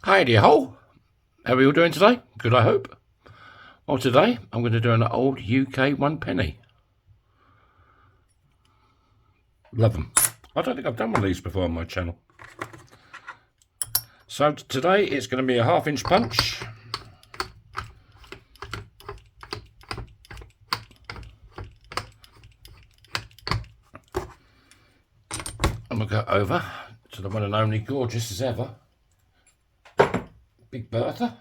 Hi dear ho, how are you all doing today? Good, I hope. Well, today I'm going to do an old UK 1 penny. Love them. I don't think I've done one of these before on my channel. So today it's going to be a 1/2 inch punch. And we'll go over to the one and only gorgeous as ever, Big Bertha.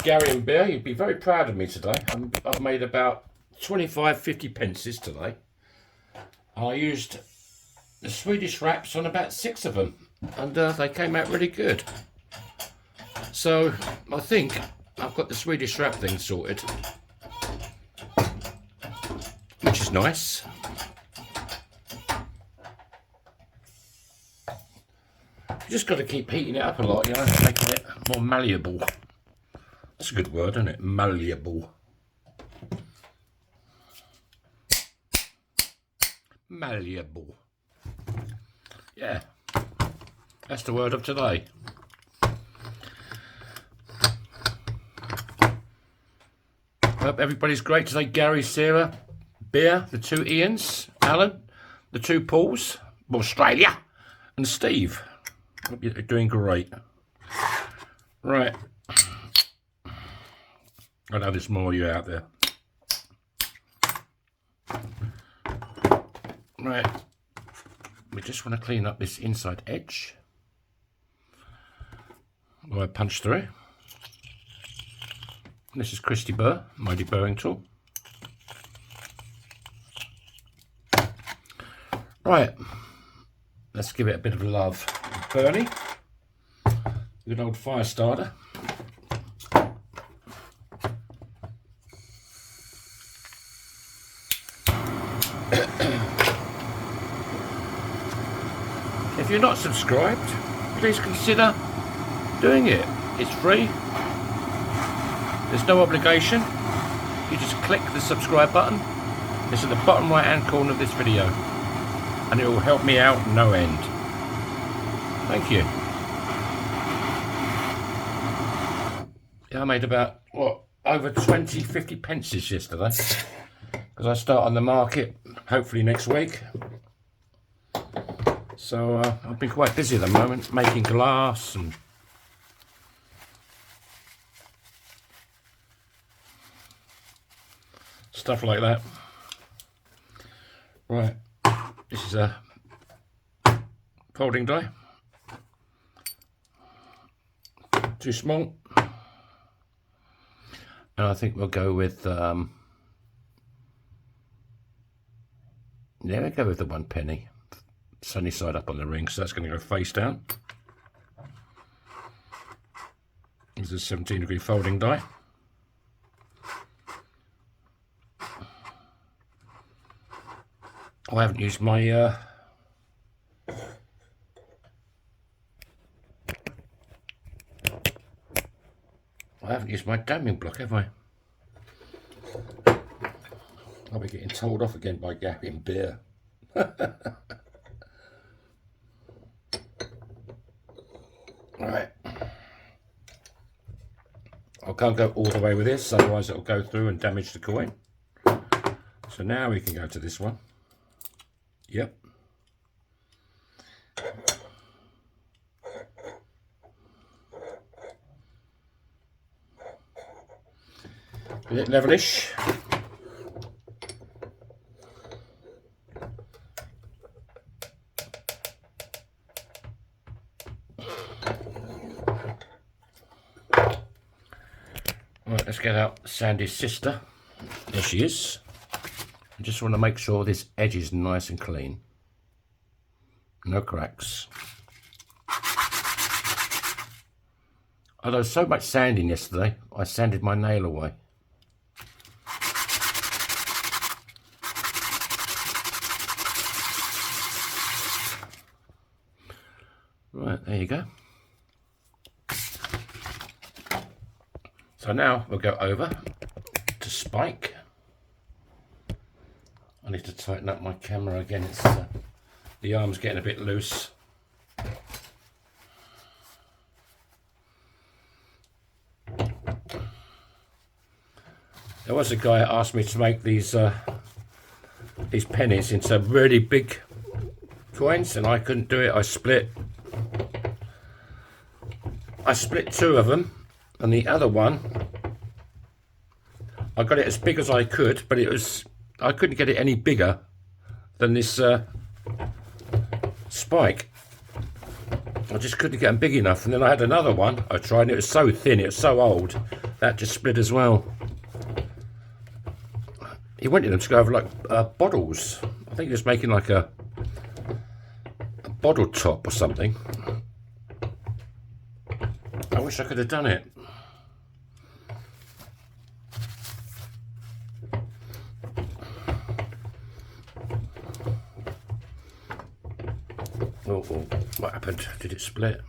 Gary and Bear, you'd be very proud of me today. I've made about 25-50 pences today. I used the Swedish wraps on about 6 of them, and they came out really good. So I think I've got the Swedish wrap thing sorted, which is nice. You just got to keep heating it up a lot, you know, making it more malleable. That's a good word, isn't it? Malleable. Malleable. Yeah, that's the word of today. Hope everybody's great today. Gary, Sarah, Bear, the 2 Ians, Alan, the 2 Pauls, Australia, and Steve. Hope you're doing great. Right. I know there's more of you out there. Right. We just want to clean up this inside edge while I punch through. This is Christy Burr, my deburring tool. Right. Let's give it a bit of love. Bernie. Good old fire starter. If you're not subscribed, please consider doing it. It's free. There's no obligation. You just click the subscribe button. It's at the bottom right hand corner of this video, and it will help me out no end. Thank you. Yeah, I made about, what, over 20-50 pences yesterday, because I start on the market hopefully next week. So I've been quite busy at the moment, making glass and stuff like that. Right, this is a folding die. Too small. And I think we'll go with, yeah, we'll go with the 1 penny. Sunny side up on the ring, so that's going to go face down. This is a 17-degree folding die. I haven't used my damming block, have I? I'll be getting told off again by Gary and Bear. Right, I can't go all the way with this, otherwise it'll go through and damage the coin. So now we can go to this one. Yep. A bit levelish. Right, let's get out Sandy's sister. There she is. I just want to make sure this edge is nice and clean. No cracks. Although so much sanding yesterday, I sanded my nail away. Right, there you go. So now we'll go over to spike. I need to tighten up my camera again. It's The arm's getting a bit loose. There was a guy that asked me to make these pennies into really big coins, and I couldn't do it. I split two of them, and the other one I got it as big as I could, but I couldn't get it any bigger than this spike. I just couldn't get them big enough. And then I had another one I tried, and it was so thin, it was so old, that just split as well. He wanted them to go over like bottles. I think he was making like a bottle top or something. I wish I could have done it. Oh, what happened? Did it split?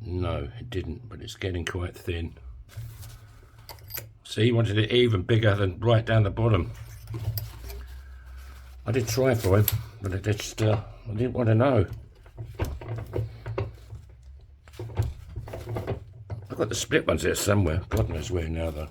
No, it didn't, but it's getting quite thin. See, he wanted it even bigger than right down the bottom. I did try for him, but I didn't want to know. I've got the split ones here somewhere. God knows where now, though.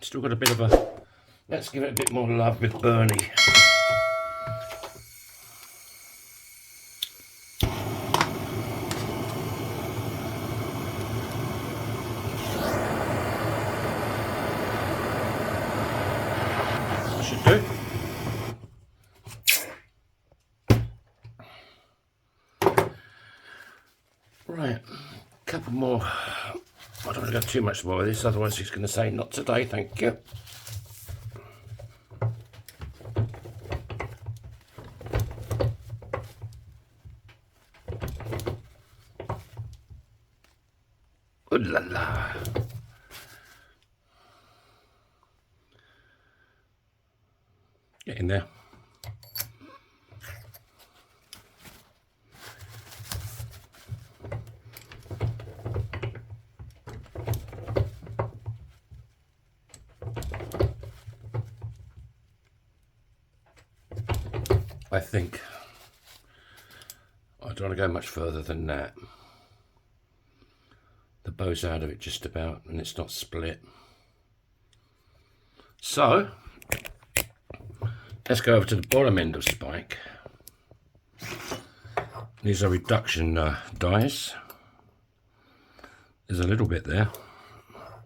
Still got a bit of a... Let's give it a bit more love with Bernie. Should do. Right, a couple more. I don't want to go too much more with this, otherwise he's going to say, not today, thank you. Ooh la la. Get in there. I think I don't want to go much further than that. The bow's out of it just about, and it's not split. So let's go over to the bottom end of spike. These are reduction dies. There's a little bit there,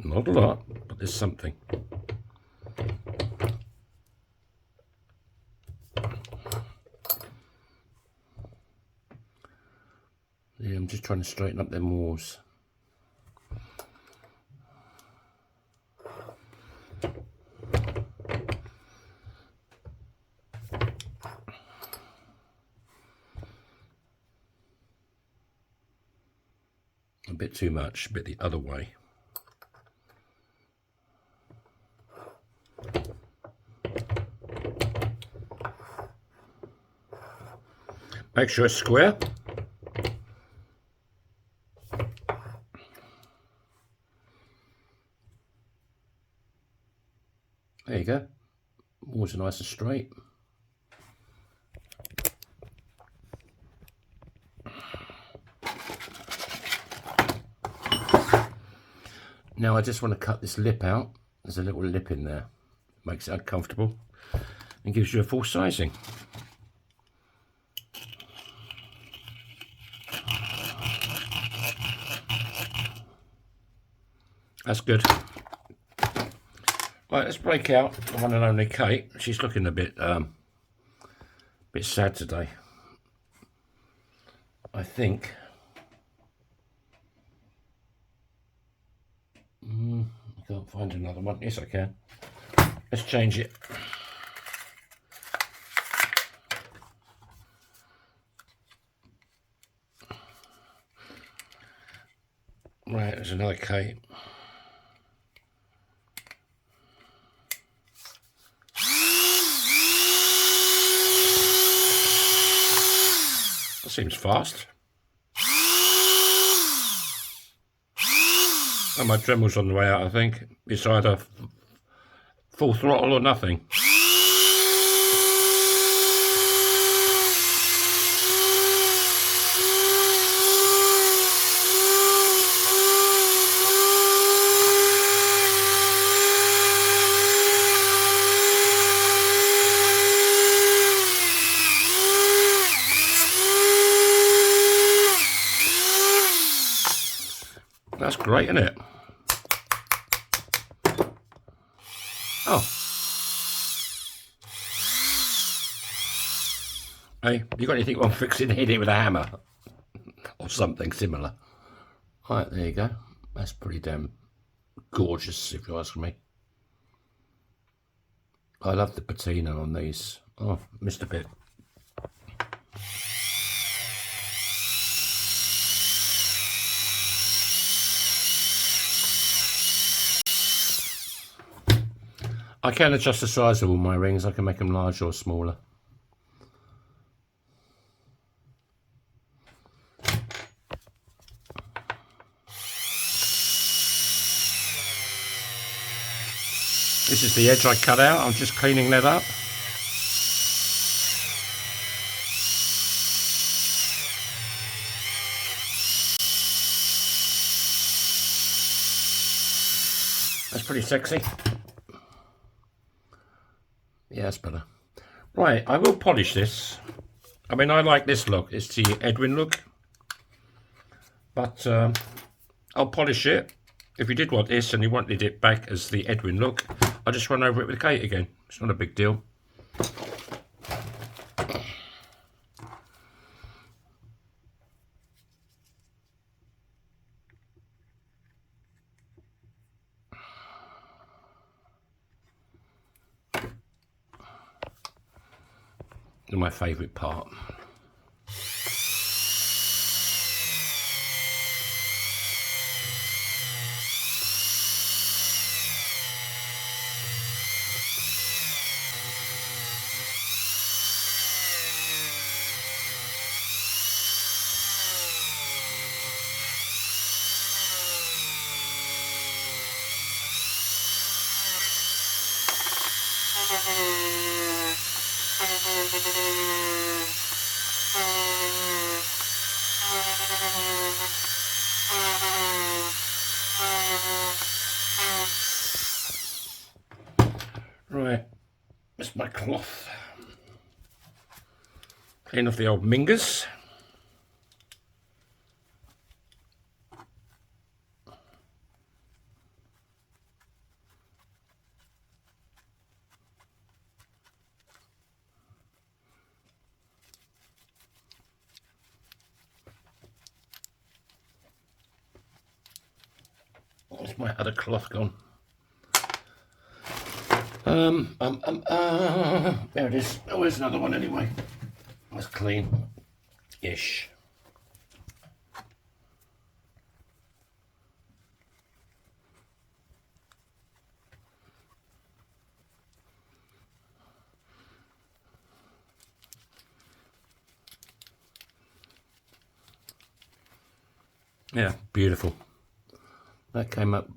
not a lot, but there's something. Yeah, I'm just trying to straighten up them walls. A bit too much, a bit the other way. Make sure it's square. There you go. Walls are nice and straight. Now I just want to cut this lip out. There's a little lip in there. Makes it uncomfortable and gives you a full sizing. That's good. Right, let's break out the one and only Kate. She's looking a bit sad today. I think. I can't find another one. Yes, I can. Let's change it. Right, there's another Kate. That seems fast. And my Dremel's on the way out, I think. It's either full throttle or nothing. That's great, isn't it? Oh. Hey, you got anything on fixing it, hit it with a hammer? Or something similar. Right, there you go. That's pretty damn gorgeous, if you ask me. I love the patina on these. Oh, missed a bit. I can adjust the size of all my rings. I can make them larger or smaller. This is the edge I cut out. I'm just cleaning that up. That's pretty sexy. Yeah, that's better. Right, I will polish this. I mean, I like this look. It's the Edwin look. But I'll polish it. If you did want this and you wanted it back as the Edwin look, I'll just run over it with Kate again. It's not a big deal. My favourite part. Right, that's my cloth. Clean off the old mingers. Where's my other cloth gone? There it is. Oh, there's another one anyway. That's clean-ish. Yeah, beautiful. That came up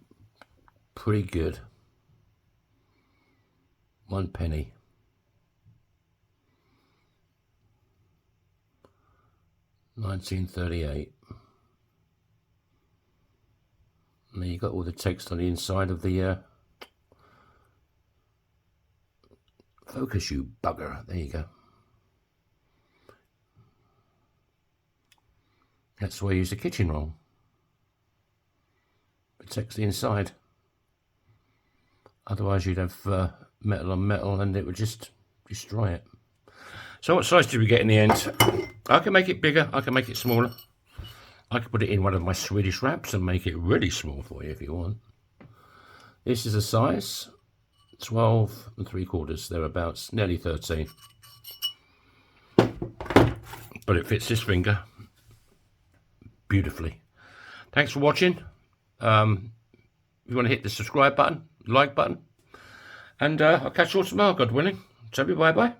pretty good. 1 penny. $19.38. And then you got all the text on the inside of the focus, you bugger. There you go. That's why I use the kitchen roll. Protects the inside. Otherwise you'd have metal on metal and it would just destroy it. So what size did we get in the end? I can make it bigger, I can make it smaller. I can put it in one of my Swedish wraps and make it really small for you if you want. This is a size 12 3/4, thereabouts, nearly 13. But it fits this finger beautifully. Thanks for watching. If you want to hit the subscribe button, like button, and I'll catch you all tomorrow, God willing. So bye bye.